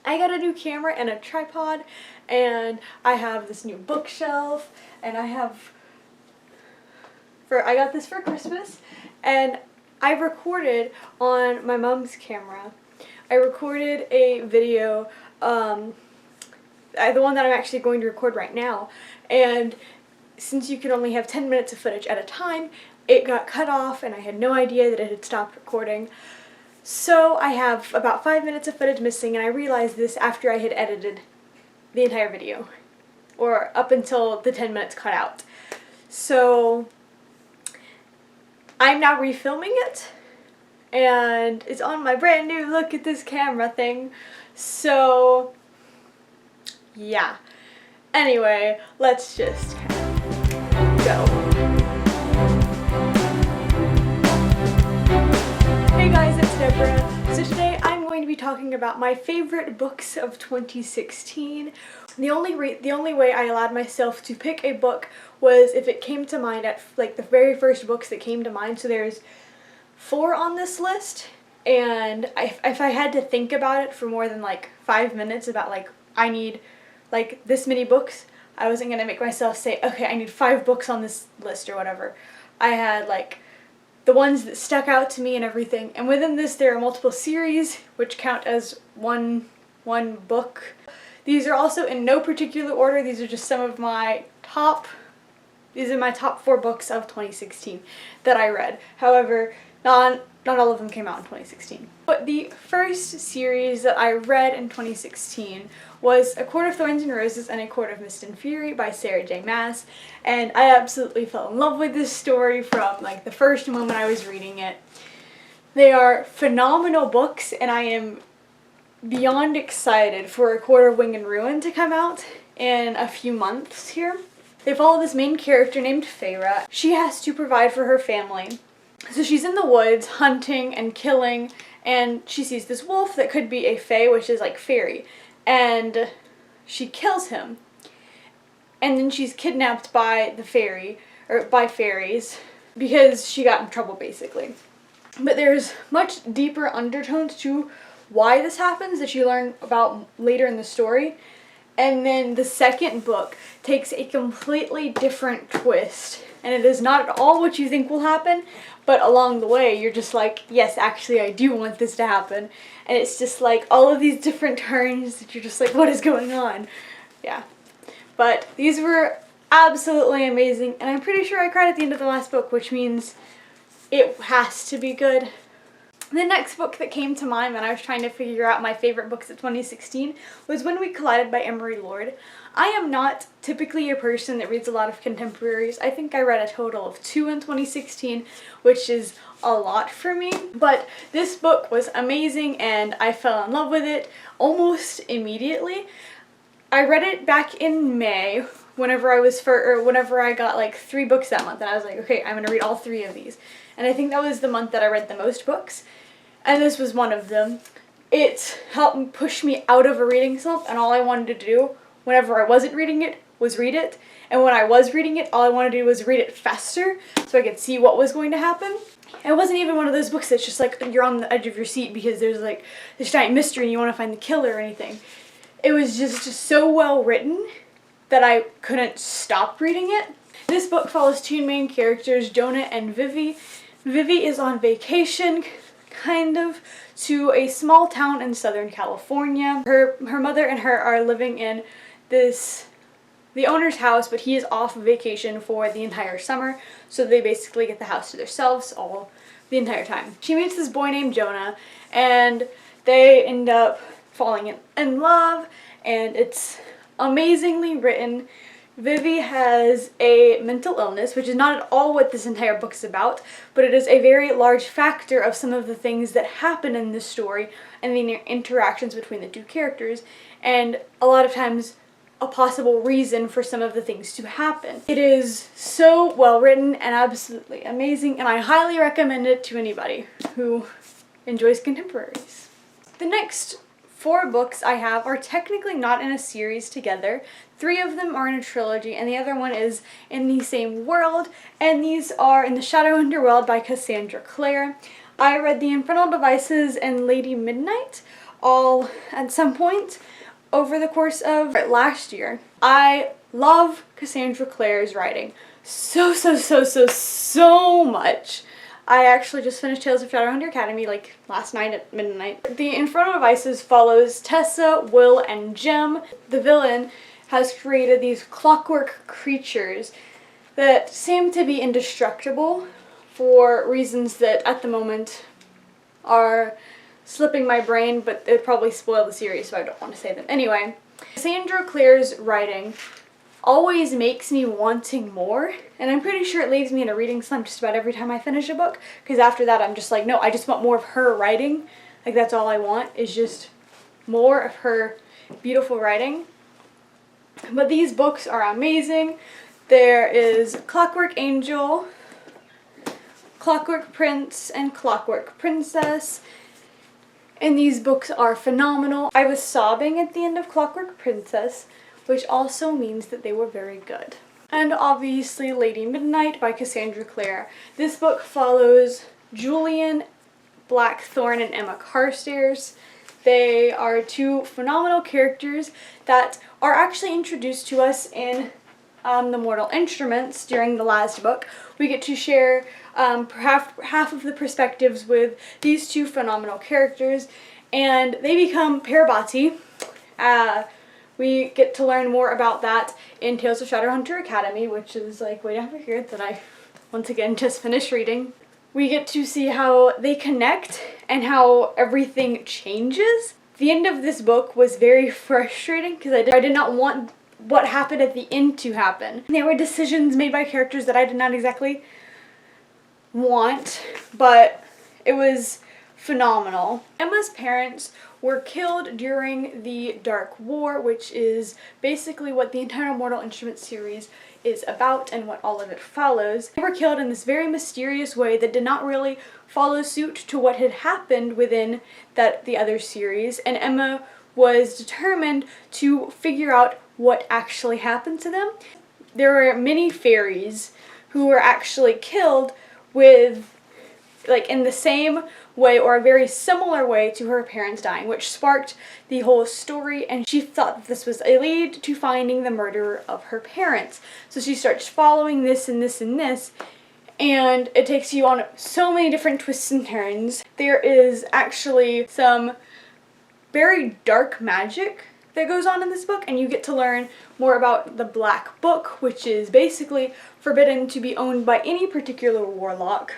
I got a new camera and a tripod, and I have this new bookshelf, and I got this for Christmas, and I recorded on my mom's camera. I recorded a video, the one that I'm actually going to record right now, and since you can only have 10 minutes of footage at a time, it got cut off and I had no idea that it had stopped recording. So I have about 5 minutes of footage missing, and I realized this after I had edited the entire video, or up until the 10 minutes cut out. So I'm now refilming it, and it's on my brand new look at this camera thing. So yeah. Anyway, let's just go. Hey guys, it's Deborah. So today I'm going to be talking about my favorite books of 2016. The only way I allowed myself to pick a book was if it came to mind at like the very first books that came to mind. So there's 4 on this list, and if I had to think about it for more than like 5 minutes about like I need like this many books, I wasn't gonna make myself say, okay, I need 5 books on this list or whatever. I had like the ones that stuck out to me and everything, and within this there are multiple series which count as one book. These are also in no particular order. These are just some of my top 4 books of 2016 that I read. However, not all of them came out in 2016. But the first series that I read in 2016 was A Court of Thorns and Roses and A Court of Mist and Fury by Sarah J. Maas, and I absolutely fell in love with this story from like the first moment I was reading it. They are phenomenal books, and I am beyond excited for A Court of Wing and Ruin to come out in a few months here. They follow this main character named Feyre. She has to provide for her family. So she's in the woods hunting and killing, and she sees this wolf that could be a fae, which is like fairy, and she kills him. And then she's kidnapped by the fairy, or by fairies, because she got in trouble basically. But there's much deeper undertones to why this happens that you learn about later in the story. And then the second book takes a completely different twist, and it is not at all what you think will happen, but along the way you're just like, yes, actually I do want this to happen. And it's just like all of these different turns that you're just like, what is going on? Yeah. But these were absolutely amazing, and I'm pretty sure I cried at the end of the last book, which means it has to be good. The next book that came to mind when I was trying to figure out my favorite books of 2016 was When We Collided by Emery Lord. I am not typically a person that reads a lot of contemporaries. I think I read a total of 2 in 2016, which is a lot for me. But this book was amazing, and I fell in love with it almost immediately. I read it back in May whenever I got like 3 books that month, and I was like, okay, I'm gonna read all 3 of these. And I think that was the month that I read the most books, and this was one of them. It helped push me out of a reading slump, and all I wanted to do whenever I wasn't reading it was read it. And when I was reading it, all I wanted to do was read it faster so I could see what was going to happen. It wasn't even one of those books that's just like you're on the edge of your seat because there's like this giant mystery and you want to find the killer or anything. It was just so well written that I couldn't stop reading it. This book follows 2 main characters, Jonah and Vivi. Vivi is on vacation, kind of, to a small town in Southern California. Her mother and her are living in the owner's house, but he is off vacation for the entire summer, so they basically get the house to themselves the entire time. She meets this boy named Jonah, and they end up falling in love, and it's amazingly written. Vivi has a mental illness, which is not at all what this entire book is about, but it is a very large factor of some of the things that happen in this story and the interactions between the 2 characters, and a lot of times a possible reason for some of the things to happen. It is so well written and absolutely amazing, and I highly recommend it to anybody who enjoys contemporaries. The next 4 books I have are technically not in a series together. 3 of them are in a trilogy, and the other one is in the same world, and these are In the Shadow Underworld by Cassandra Clare. I read The Infernal Devices and Lady Midnight all at some point over the course of last year. I love Cassandra Clare's writing so much. I actually just finished Tales of Shadowhunter Academy like last night at midnight. The Infernal Devices follows Tessa, Will, and Jem. The villain has created these clockwork creatures that seem to be indestructible for reasons that at the moment are slipping my brain, but it probably spoil the series, so I don't want to say them. Anyway, Cassandra Clare's writing always makes me wanting more, and I'm pretty sure it leaves me in a reading slump just about every time I finish a book, because after that I'm just like, no, I just want more of her writing. Like, that's all I want, is just more of her beautiful writing. But these books are amazing. There is Clockwork Angel, Clockwork Prince, and Clockwork Princess. And these books are phenomenal. I was sobbing at the end of Clockwork Princess, which also means that they were very good. And obviously Lady Midnight by Cassandra Clare. This book follows Julian Blackthorn and Emma Carstairs. They are two phenomenal characters that are actually introduced to us in The Mortal Instruments during the last book. We get to share perhaps half of the perspectives with these two phenomenal characters, and they become Parvati. We get to learn more about that in Tales of Shadowhunter Academy, which is like way down here that I once again just finished reading. We get to see how they connect and how everything changes. The end of this book was very frustrating because I did not want what happened at the end to happen. There were decisions made by characters that I did not exactly want, but it was phenomenal. Emma's parents were killed during the Dark War, which is basically what the entire Mortal Instruments series is about and what all of it follows. They were killed in this very mysterious way that did not really follow suit to what had happened within the other series, and Emma was determined to figure out what actually happened to them. There were many fairies who were actually killed with, like, in the same way or a very similar way to her parents dying, which sparked the whole story, and she thought that this was a lead to finding the murderer of her parents. So she starts following this and this and this, and it takes you on so many different twists and turns. There is actually some very dark magic that goes on in this book, and you get to learn more about the Black Book, which is basically forbidden to be owned by any particular warlock.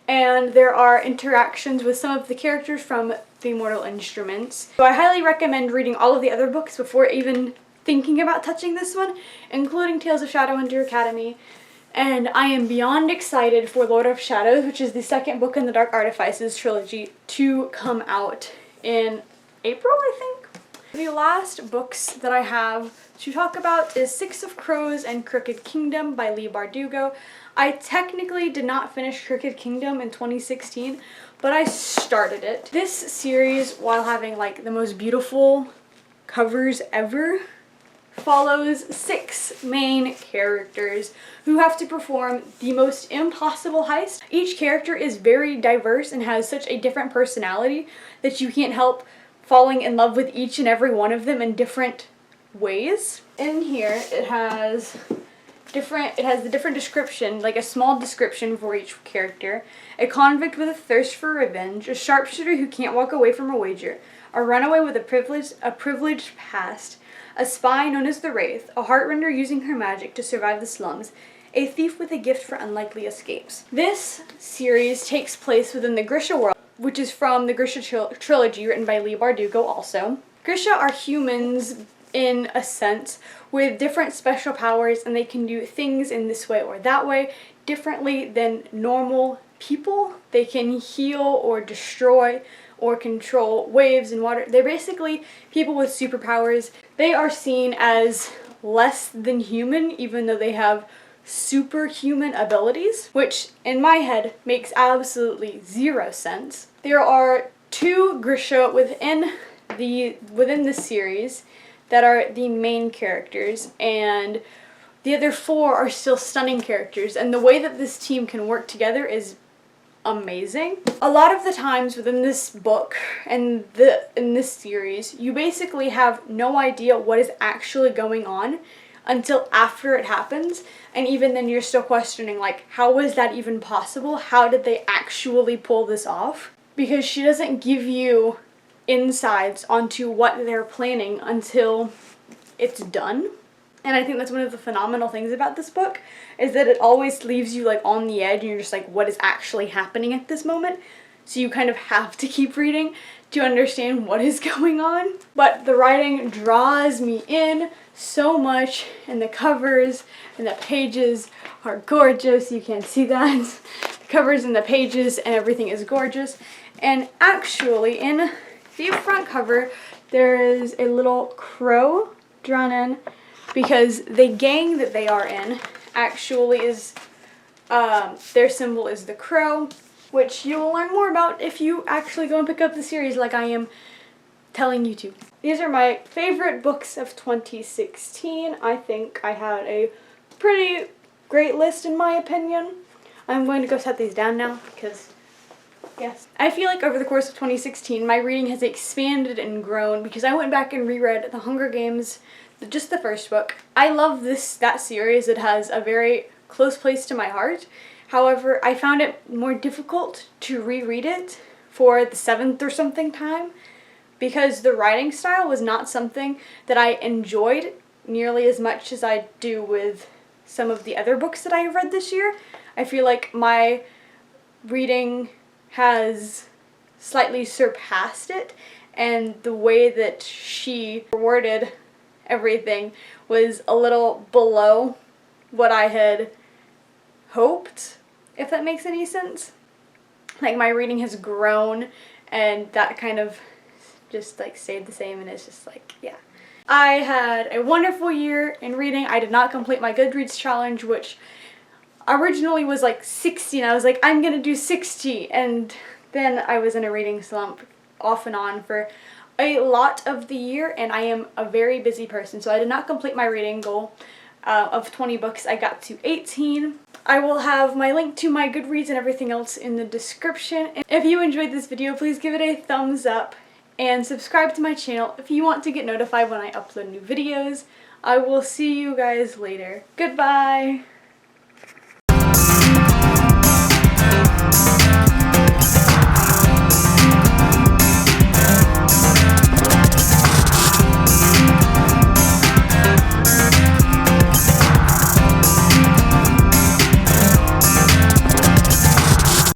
And there are interactions with some of the characters from the Mortal Instruments. So I highly recommend reading all of the other books before even thinking about touching this one, including Tales of Shadowhunter Academy. And I am beyond excited for Lord of Shadows, which is the second book in the Dark Artifices trilogy, to come out in April, I think. The last books that I have to talk about is Six of Crows and Crooked Kingdom by Leigh Bardugo. I technically did not finish Crooked Kingdom in 2016, but I started it. This series, while having like the most beautiful covers ever, follows 6 main characters who have to perform the most impossible heist. Each character is very diverse and has such a different personality that you can't help falling in love with each and every one of them in different ways. In here it has the different description, like a small description for each character. A convict with a thirst for revenge, a sharpshooter who can't walk away from a wager, a runaway with a privileged past, a spy known as the Wraith, a heartrender using her magic to survive the slums, a thief with a gift for unlikely escapes. This series takes place within the Grisha world, which is from the Grisha trilogy written by Leigh Bardugo also. Grisha are humans in a sense with different special powers, and they can do things in this way or that way differently than normal people. They can heal or destroy or control waves and water. They're basically people with superpowers. They are seen as less than human, even though they have superhuman abilities, which in my head makes absolutely 0 sense. There are 2 Grisha within the series that are the main characters, and the other 4 are still stunning characters, and the way that this team can work together is amazing. A lot of the times within this book and in this series, you basically have no idea what is actually going on until after it happens, and even then you're still questioning, like, how was that even possible? How did they actually pull this off? Because she doesn't give you insights onto what they're planning until it's done. And I think that's one of the phenomenal things about this book, is that it always leaves you like on the edge and you're just like, what is actually happening at this moment? So you kind of have to keep reading to understand what is going on. But the writing draws me in so much, and the covers and the pages are gorgeous. You can't see that. The covers and the pages and everything is gorgeous. And actually in the front cover there is a little crow drawn in, because the gang that they are in actually is, their symbol is the crow, which you will learn more about if you actually go and pick up the series like I am telling you to. These are my favorite books of 2016. I think I had a pretty great list in my opinion. I'm going to go set these down now because, yes. I feel like over the course of 2016 my reading has expanded and grown because I went back and reread The Hunger Games, just the first book. I love that series. It has a very close place to my heart. However, I found it more difficult to reread it for the 7th or something time because the writing style was not something that I enjoyed nearly as much as I do with some of the other books that I have read this year. I feel like my reading has slightly surpassed it, and the way that she worded everything was a little below what I had hoped, if that makes any sense. Like, my reading has grown and that kind of just like stayed the same, and it's just like, yeah. I had a wonderful year in reading. I did not complete my Goodreads challenge, which originally was like 60, and I was like, I'm gonna do 60, and then I was in a reading slump off and on for a lot of the year, and I am a very busy person, so I did not complete my reading goal of 20 books. I got to 18. I will have my link to my Goodreads and everything else in the description. And if you enjoyed this video, please give it a thumbs up and subscribe to my channel if you want to get notified when I upload new videos. I will see you guys later. Goodbye!